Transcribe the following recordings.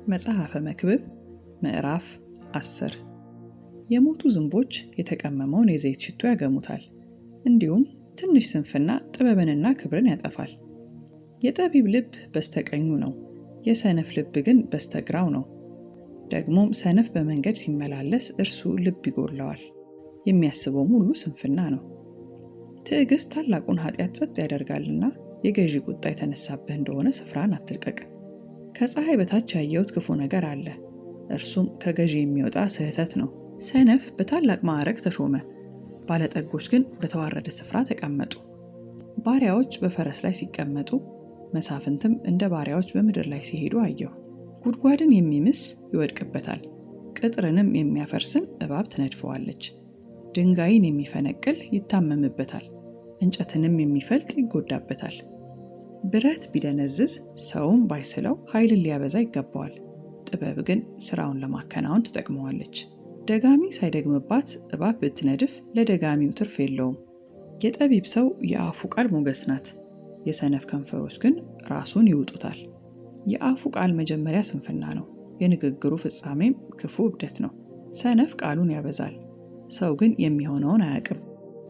መጽሐፈ መክብብ ምዕራፍ 10 የሞቱ ዝንቦች የተቀመመውን የዘይት ሽቶ ያገሙታል። እንዲሁም ትንሽ ስንፍና ጥበብንና ክብርን ያጠፋል። የጠቢብ ልብ በስተቀኙ ነው፣ የሰነፍ ልብ ግን በስተግራው ነው። ደግሞም ሰነፍ በመንገድ ሲመላለስ እርሱ ልብ ይጎድለዋል፣ የሚያስበውም ሁሉ ስንፍና ነው። ትዕግስት ታላቁን ኃጢአት ጸጥ ያደርጋልና የገዢ ቁጣ የተነሳብህ እንደሆነ ስፍራን አትልቀቅ። ከፀሐይ በታች ያየሁት ክፉ ነገር አለ፣ እርሱም ከገዢ የሚወጣ ስህተት ነው። ሰነፍ በታላቅ ማዕረግ ተሾመ፣ ባለጠጎች ግን በተዋረደ ስፍራ ተቀመጡ። ባሪያዎች በፈረስ ላይ ሲቀመጡ፣ መሳፍንትም እንደ ባሪያዎች በምድር ላይ ሲሄዱ አየሁ። ጉድጓድን የሚምስ ይወድቅበታል፣ ቅጥርንም የሚያፈርስን እባብ ትነድፈዋለች። ድንጋይን የሚፈነቅል ይታመምበታል፣ እንጨትንም የሚፈልጥ ይጎዳበታል። ብረት ቢደነዝዝ ሰውም ባይስለው ኃይልን ሊያበዛ ይገባዋል። ጥበብ ግን ሥራውን ለማከናወን ትጠቅመዋለች። ደጋሚ ሳይደግምባት እባብ ብትነድፍ ለደጋሚው ትርፍ የለውም። የጠቢብ ሰው የአፉ ቃል ሞገስ ናት፣ የሰነፍ ከንፈሮች ግን ራሱን ይውጡታል። የአፉ ቃል መጀመሪያ ስንፍና ነው፣ የንግግሩ ፍጻሜም ክፉ እብደት ነው። ሰነፍ ቃሉን ያበዛል፣ ሰው ግን የሚሆነውን አያውቅም።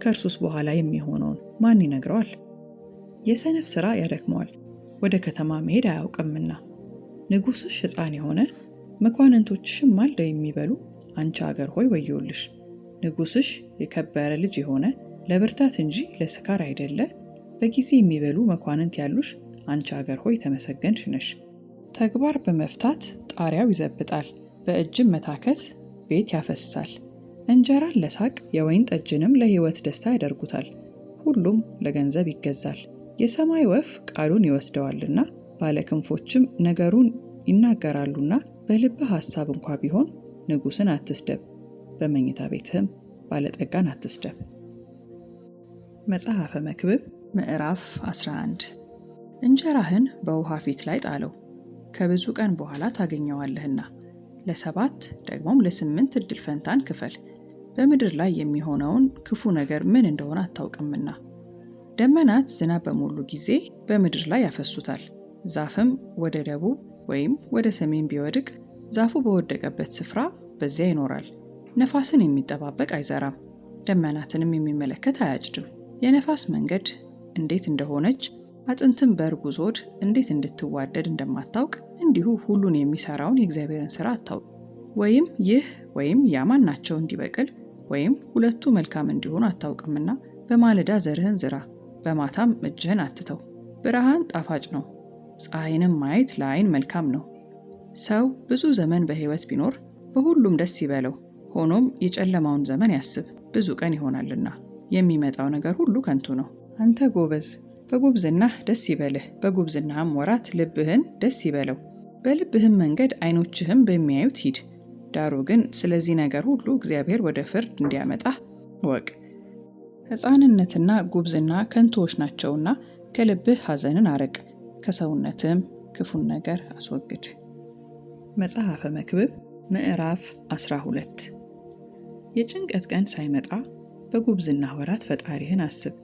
ከእርሱስ በኋላ የሚሆነውን ማን ይነግረዋል? የሰነፍ ሥራ ያደክመዋል፣ ወደ ከተማ መሄድ አያውቅምና። ንጉሥሽ ሕፃን የሆነ መኳንንቶችሽም ማልደው የሚበሉ አንቺ አገር ሆይ ወዮልሽ። ንጉሥሽ የከበረ ልጅ የሆነ ለብርታት እንጂ ለስካር አይደለ፣ በጊዜ የሚበሉ መኳንንት ያሉሽ አንቺ አገር ሆይ ተመሰገንሽ ነሽ። ተግባር በመፍታት ጣሪያው ይዘብጣል፣ በእጅም መታከት ቤት ያፈስሳል። እንጀራን ለሳቅ የወይን ጠጅንም ለሕይወት ደስታ ያደርጉታል። ሁሉም ለገንዘብ ይገዛል። የሰማይ ወፍ ቃሉን ይወስደዋልና ባለክንፎችም ነገሩን ይናገራሉና። በልብህ ሐሳብ እንኳ ቢሆን ንጉሥን አትስደብ፣ በመኝታ ቤትህም ባለጠጋን አትስደብ። መጽሐፈ መክብብ ምዕራፍ 11 እንጀራህን በውሃ ፊት ላይ ጣለው፣ ከብዙ ቀን በኋላ ታገኘዋለህና። ለ7 ደግሞም ለ8 ዕድል ፈንታን ክፈል፣ በምድር ላይ የሚሆነውን ክፉ ነገር ምን እንደሆነ አታውቅምና። ደመናት ዝናብ በሞሉ ጊዜ በምድር ላይ ያፈሱታል። ዛፍም ወደ ደቡብ ወይም ወደ ሰሜን ቢወድቅ ዛፉ በወደቀበት ስፍራ በዚያ ይኖራል። ነፋስን የሚጠባበቅ አይዘራም፣ ደመናትንም የሚመለከት አያጭድም። የነፋስ መንገድ እንዴት እንደሆነች አጥንትም በእርጉዝ ሆድ እንዴት እንድትዋደድ እንደማታውቅ እንዲሁ ሁሉን የሚሰራውን የእግዚአብሔርን ሥራ አታውቅ። ወይም ይህ ወይም ያ ማናቸው እንዲበቅል ወይም ሁለቱ መልካም እንዲሆኑ አታውቅምና በማለዳ ዘርህን ዝራ፣ በማታም እጅህን አትተው። ብርሃን ጣፋጭ ነው፣ ፀሐይንም ማየት ለዓይን መልካም ነው። ሰው ብዙ ዘመን በሕይወት ቢኖር በሁሉም ደስ ይበለው። ሆኖም የጨለማውን ዘመን ያስብ፣ ብዙ ቀን ይሆናልና የሚመጣው ነገር ሁሉ ከንቱ ነው። አንተ ጎበዝ፣ በጉብዝናህ ደስ ይበልህ፣ በጉብዝናህም ወራት ልብህን ደስ ይበለው። በልብህም መንገድ ዓይኖችህም በሚያዩት ሂድ። ዳሩ ግን ስለዚህ ነገር ሁሉ እግዚአብሔር ወደ ፍርድ እንዲያመጣህ እወቅ። ሕፃንነትና ጉብዝና ከንቱዎች ናቸውና ከልብህ ሐዘንን አርቅ፣ ከሰውነትም ክፉን ነገር አስወግድ። መጽሐፈ መክብብ ምዕራፍ 12 የጭንቀት ቀን ሳይመጣ በጉብዝና ወራት ፈጣሪህን አስብ።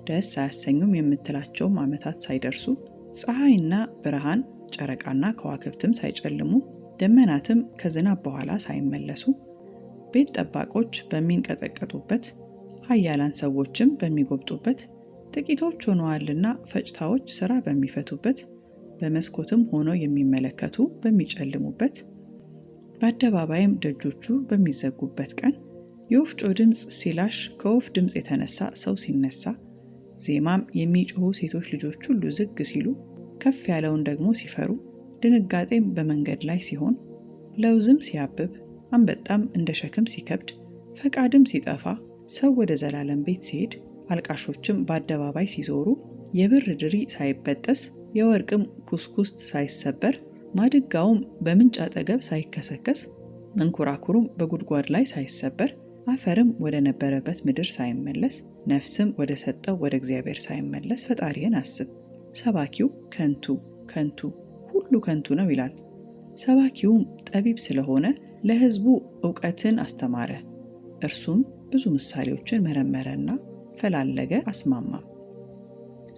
ደስ አያሰኙም የምትላቸውም ዓመታት ሳይደርሱ፣ ፀሐይና ብርሃን ጨረቃና ከዋክብትም ሳይጨልሙ፣ ደመናትም ከዝናብ በኋላ ሳይመለሱ፣ ቤት ጠባቆች በሚንቀጠቀጡበት፣ ኃያላን ሰዎችም በሚጎብጡበት፣ ጥቂቶች ሆነዋልና ፈጭታዎች ሥራ በሚፈቱበት፣ በመስኮትም ሆነው የሚመለከቱ በሚጨልሙበት፣ በአደባባይም ደጆቹ በሚዘጉበት ቀን፣ የወፍጮ ድምፅ ሲላሽ ከወፍ ድምፅ የተነሳ ሰው ሲነሳ፣ ዜማም የሚጮኹ ሴቶች ልጆች ሁሉ ዝግ ሲሉ፣ ከፍ ያለውን ደግሞ ሲፈሩ፣ ድንጋጤም በመንገድ ላይ ሲሆን፣ ለውዝም ሲያብብ፣ አንበጣም እንደ ሸክም ሲከብድ፣ ፈቃድም ሲጠፋ፣ ሰው ወደ ዘላለም ቤት ሲሄድ፣ አልቃሾችም በአደባባይ ሲዞሩ፣ የብር ድሪ ሳይበጠስ የወርቅም ኩስኩስት ሳይሰበር፣ ማድጋውም በምንጭ አጠገብ ሳይከሰከስ፣ መንኮራኩሩም በጉድጓድ ላይ ሳይሰበር፣ አፈርም ወደ ነበረበት ምድር ሳይመለስ፣ ነፍስም ወደ ሰጠው ወደ እግዚአብሔር ሳይመለስ ፈጣሪህን አስብ። ሰባኪው ከንቱ ከንቱ ሁሉ ከንቱ ነው ይላል። ሰባኪውም ጠቢብ ስለሆነ ለሕዝቡ ዕውቀትን አስተማረ። እርሱም ብዙ ምሳሌዎችን መረመረና ፈላለገ አስማማም።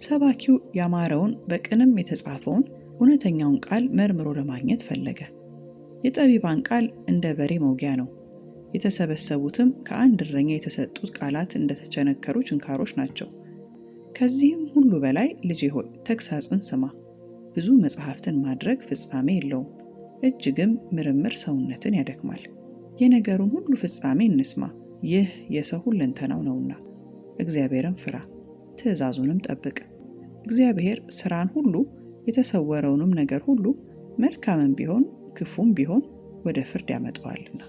ሰባኪው ያማረውን በቅንም የተጻፈውን እውነተኛውን ቃል መርምሮ ለማግኘት ፈለገ። የጠቢባን ቃል እንደ በሬ መውጊያ ነው፣ የተሰበሰቡትም ከአንድ እረኛ የተሰጡት ቃላት እንደተቸነከሩ ችንካሮች ናቸው። ከዚህም ሁሉ በላይ ልጄ ሆይ ተግሣጽን ስማ። ብዙ መጽሐፍትን ማድረግ ፍጻሜ የለውም፣ እጅግም ምርምር ሰውነትን ያደክማል። የነገሩን ሁሉ ፍጻሜ እንስማ፣ ይህ የሰው ሁለንተናው ነውና። እግዚአብሔርን ፍራ፣ ትእዛዙንም ጠብቅ። እግዚአብሔር ሥራን ሁሉ የተሰወረውንም ነገር ሁሉ መልካምም ቢሆን ክፉም ቢሆን ወደ ፍርድ ያመጣዋልና።